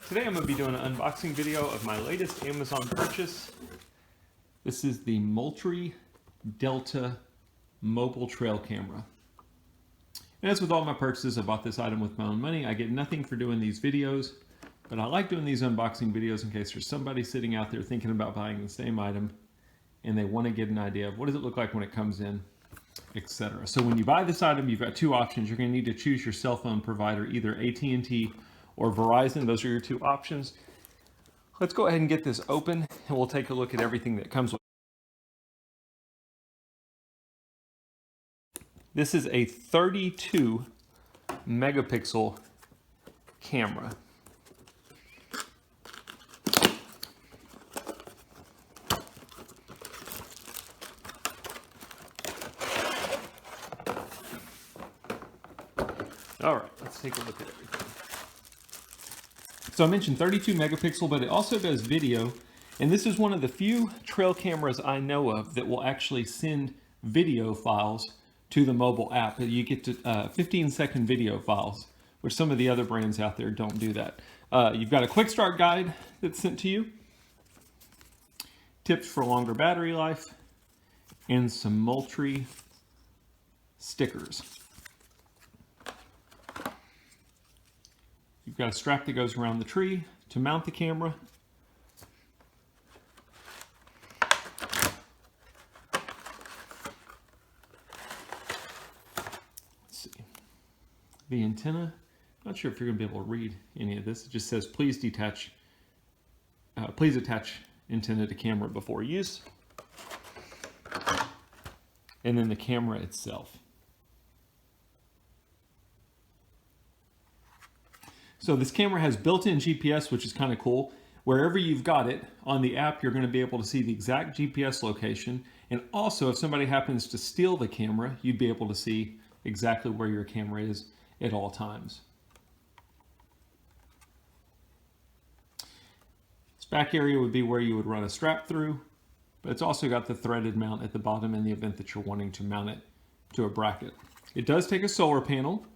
Today I'm going to be doing an unboxing video of my latest Amazon purchase. This is the Moultrie Delta mobile trail camera. And as with all my purchases, I bought this item with my own money. I get nothing for doing these videos, but I like doing these unboxing videos in case there's somebody sitting out there thinking about buying the same item and they want to get an idea of what does it look like when it comes in, etc. So when you buy this item, you've got two options. You're going to need to choose your cell phone provider, either AT&T or Verizon. Those are your two options. Let's go ahead and get this open and we'll take a look at everything that comes with it. This is a 32 megapixel camera. All right, let's take a look at everything. So I mentioned 32 megapixel, but it also does video. And this is one of the few trail cameras I know of that will actually send video files to the mobile app. You get to 15-second video files, which some of the other brands out there don't do that. You've got a quick start guide that's sent to you, tips for longer battery life, and some Moultrie stickers. You've got a strap that goes around the tree to mount the camera. Let's see. The antenna, not sure if you're going to be able to read any of this. It just says, please attach antenna to camera before use. And then the camera itself. So this camera has built-in GPS, which is kind of cool. Wherever you've got it on the app, you're going to be able to see the exact GPS location. And also, if somebody happens to steal the camera, you'd be able to see exactly where your camera is at all times. This back area would be where you would run a strap through, but it's also got the threaded mount at the bottom in the event that you're wanting to mount it to a bracket. It does take a solar panel.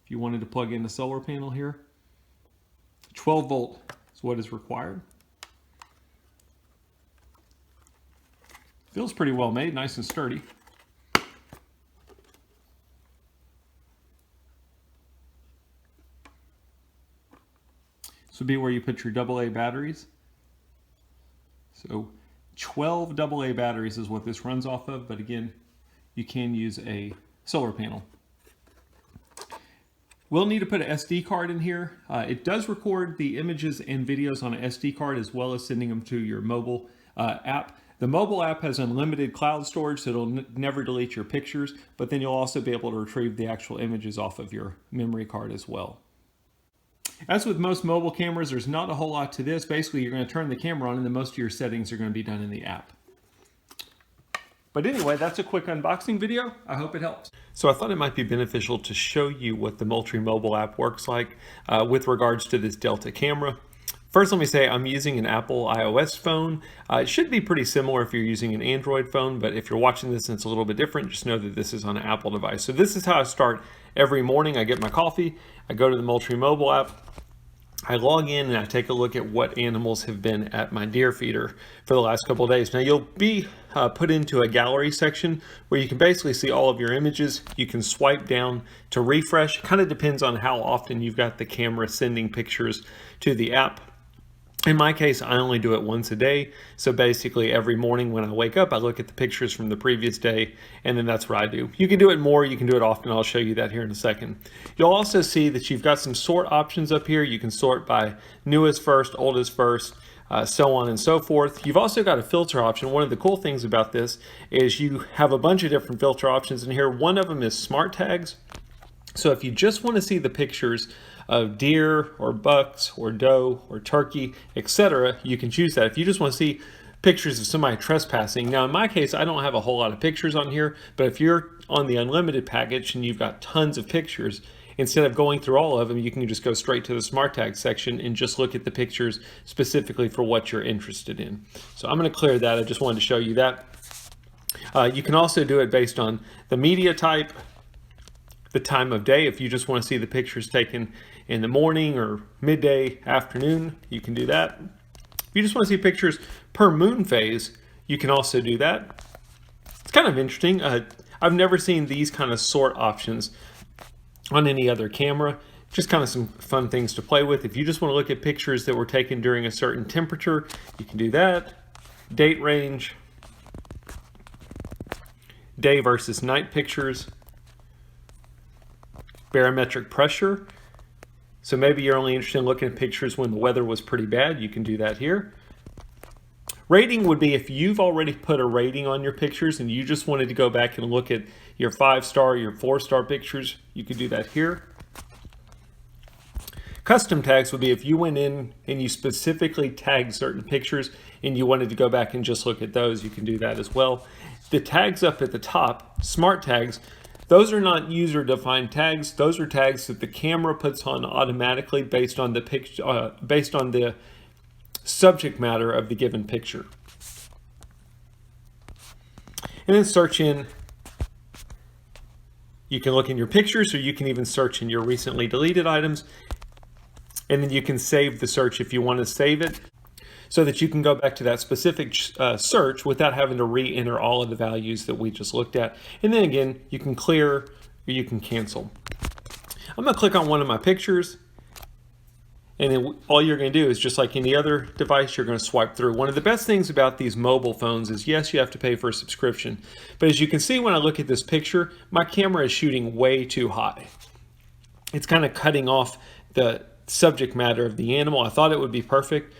You wanted to plug in the solar panel here, 12 volt is what is required. Feels pretty well made, nice and sturdy. This would be where you put your AA batteries. So 12 AA batteries is what this runs off of, but again, you can use a solar panel. We'll need to put an SD card in here. It does record the images and videos on an SD card as well as sending them to your mobile app. The mobile app has unlimited cloud storage, so it'll never delete your pictures, but then you'll also be able to retrieve the actual images off of your memory card as well. As with most mobile cameras, there's not a whole lot to this. Basically, you're going to turn the camera on and then most of your settings are going to be done in the app. But anyway, that's a quick unboxing video. I hope it helps. So I thought it might be beneficial to show you what the Moultrie Mobile app works like with regards to this Delta camera. First, let me say I'm using an Apple iOS phone. It should be pretty similar if you're using an Android phone, but if you're watching this and it's a little bit different, just know that this is on an Apple device. So this is how I start every morning. I get my coffee, I go to the Moultrie Mobile app, I log in and I take a look at what animals have been at my deer feeder for the last couple of days. Now you'll be put into a gallery section where you can basically see all of your images. You can swipe down to refresh. It kind of depends on how often you've got the camera sending pictures to the app. In my case, I only do it once a day. So basically every morning when I wake up, I look at the pictures from the previous day, and then that's what I do. You can do it more, you can do it often. I'll show you that here in a second. You'll also see that you've got some sort options up here. You can sort by newest first, oldest first, so on and so forth. You've also got a filter option. One of the cool things about this is you have a bunch of different filter options in here. One of them is smart tags. So if you just want to see the pictures of deer or bucks or doe or turkey, etc., you can choose that. If you just want to see pictures of somebody trespassing, now in my case, I don't have a whole lot of pictures on here, but if you're on the unlimited package and you've got tons of pictures, instead of going through all of them, you can just go straight to the smart tag section and just look at the pictures specifically for what you're interested in. So I'm going to clear that. I just wanted to show you that. You can also do it based on the media type, the time of day. If you just want to see the pictures taken in the morning or midday, afternoon, you can do that. If you just want to see pictures per moon phase, you can also do that. It's kind of interesting. I've never seen these kind of sort options on any other camera. Just kind of some fun things to play with. If you just want to look at pictures that were taken during a certain temperature, you can do that. Date range, day versus night pictures, barometric pressure. So maybe you're only interested in looking at pictures when the weather was pretty bad. You can do that here. Rating would be if you've already put a rating on your pictures and you just wanted to go back and look at your 5-star, your 4-star pictures, you could do that here. Custom tags would be if you went in and you specifically tagged certain pictures and you wanted to go back and just look at those, you can do that as well. The tags up at the top, smart tags, those are not user-defined tags. Those are tags that the camera puts on automatically based on the picture, based on the subject matter of the given picture. And then search in. You can look in your pictures, or you can even search in your recently deleted items. And then you can save the search if you want to save it, so that you can go back to that specific search without having to re-enter all of the values that we just looked at. And then again, you can clear or you can cancel. I'm going to click on one of my pictures, and then all you're going to do is, just like any other device, you're going to swipe through. One of the best things about these mobile phones is, yes, you have to pay for a subscription, but as you can see when I look at this picture, my camera is shooting way too high. It's kind of cutting off the subject matter of the animal. I thought it would be perfect.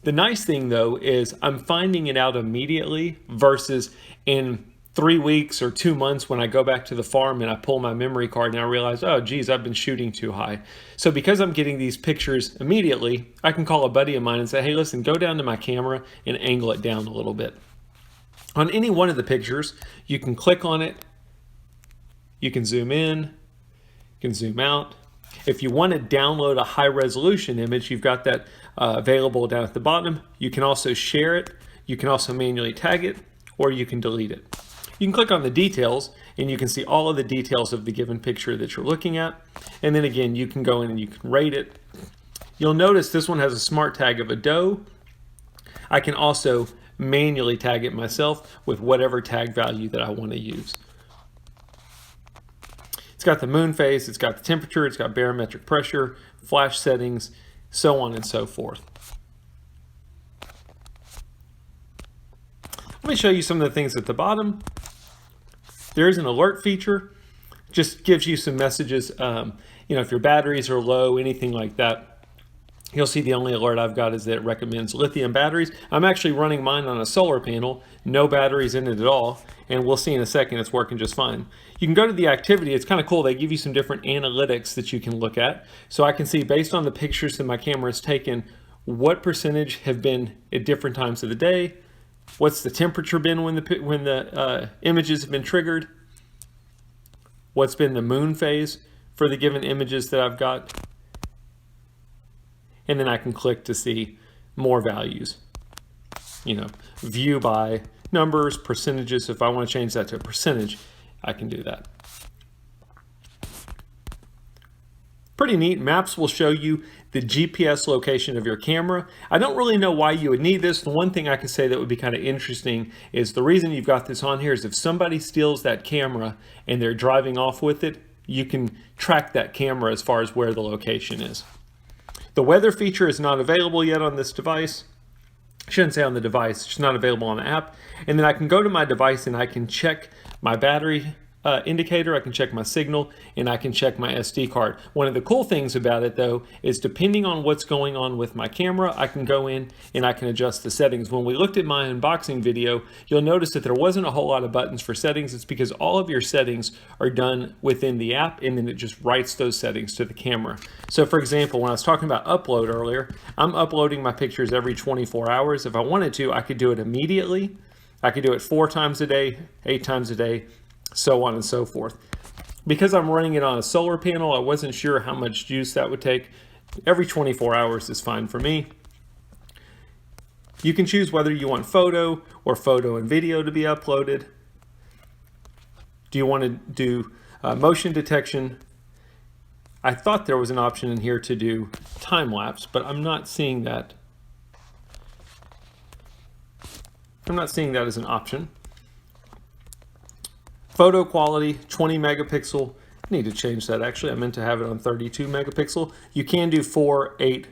The nice thing though is I'm finding it out immediately versus in 3 weeks or 2 months when I go back to the farm and I pull my memory card and I realize, oh geez, I've been shooting too high. So because I'm getting these pictures immediately, I can call a buddy of mine and say, hey listen, go down to my camera and angle it down a little bit. On any one of the pictures, you can click on it, you can zoom in, you can zoom out. If you want to download a high resolution image, you've got that available down at the bottom. You can also share it. You can also manually tag it, or you can delete it. You can click on the details and you can see all of the details of the given picture that you're looking at. And then again, you can go in and you can rate it. You'll notice this one has a smart tag of a doe. I can also manually tag it myself with whatever tag value that I want to use. It's got the moon phase, it's got the temperature, it's got barometric pressure, flash settings, so on and so forth. Let me show you some of the things at the bottom. There's an alert feature, just gives you some messages, if your batteries are low, anything like that. You'll see the only alert I've got is that it recommends lithium batteries. I'm actually running mine on a solar panel, no batteries in it at all, and we'll see in a second it's working just fine. You can go to the activity. It's kind of cool. They give you some different analytics that you can look at. So I can see based on the pictures that my camera has taken, what percentage have been at different times of the day, what's the temperature been when the images have been triggered, what's been the moon phase for the given images that I've got, and then I can click to see more values. View by numbers, percentages. If I want to change that to a percentage, I can do that. Pretty neat. Maps will show you the GPS location of your camera. I don't really know why you would need this. The one thing I can say that would be kind of interesting is the reason you've got this on here is if somebody steals that camera and they're driving off with it, you can track that camera as far as where the location is. The weather feature is not available yet on this device. I shouldn't say on the device, it's not available on the app. And then I can go to my device and I can check my battery indicator, I can check my signal, and I can check my SD card. One of the cool things about it though is depending on what's going on with my camera, I can go in and I can adjust the settings. When we looked at my unboxing video, you'll notice that there wasn't a whole lot of buttons for settings. It's because all of your settings are done within the app and then it just writes those settings to the camera. So for example, when I was talking about upload earlier, I'm uploading my pictures every 24 hours. If I wanted to, I could do it immediately. I could do it 4 times a day, 8 times a day, so on and so forth. Because I'm running it on a solar panel, I wasn't sure how much juice that would take. Every 24 hours is fine for me. You can choose whether you want photo or photo and video to be uploaded. Do you want to do Motion detection. I thought there was an option in here to do time lapse, but I'm not seeing that. I'm not seeing that as an option. Photo quality, 20 megapixel. I need to change that actually. I meant to have it on 32 megapixel. You can do 4, 8,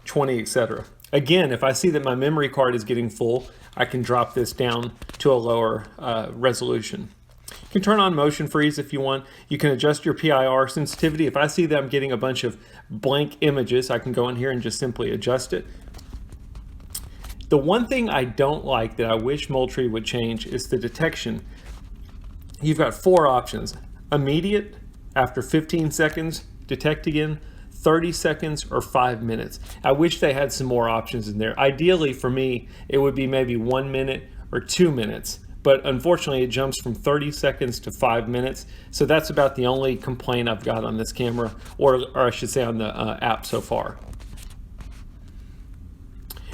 20, etc. Again, if I see that my memory card is getting full, I can drop this down to a lower resolution. You can turn on motion freeze if you want. You can adjust your PIR sensitivity. If I see that I'm getting a bunch of blank images, I can go in here and just simply adjust it. The one thing I don't like that I wish Moultrie would change is the detection. You've got 4 options. Immediate, after 15 seconds, detect again, 30 seconds, or 5 minutes. I wish they had some more options in there. Ideally for me, it would be maybe 1 minute or 2 minutes. But unfortunately, it jumps from 30 seconds to 5 minutes. So that's about the only complaint I've got on this camera, or I should say on the app so far.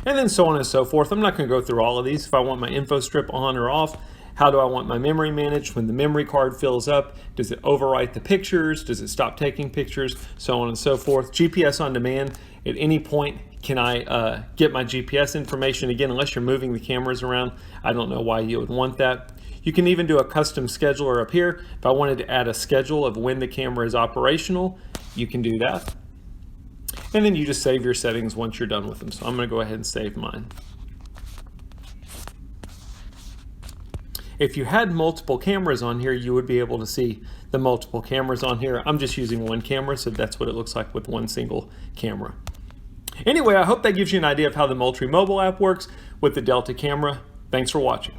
And then so on and so forth. I'm not going to go through all of these. If I want my info strip on or off, how do I want my memory managed? When the memory card fills up, does it overwrite the pictures? Does it stop taking pictures? So on and so forth. GPS on demand. At any point, can I get my GPS information? Again, unless you're moving the cameras around, I don't know why you would want that. You can even do a custom scheduler up here. If I wanted to add a schedule of when the camera is operational, you can do that. And then you just save your settings once you're done with them. So I'm going to go ahead and save mine. If you had multiple cameras on here, you would be able to see the multiple cameras on here. I'm just using one camera, so that's what it looks like with one single camera. Anyway, I hope that gives you an idea of how the Moultrie mobile app works with the Delta camera. Thanks for watching.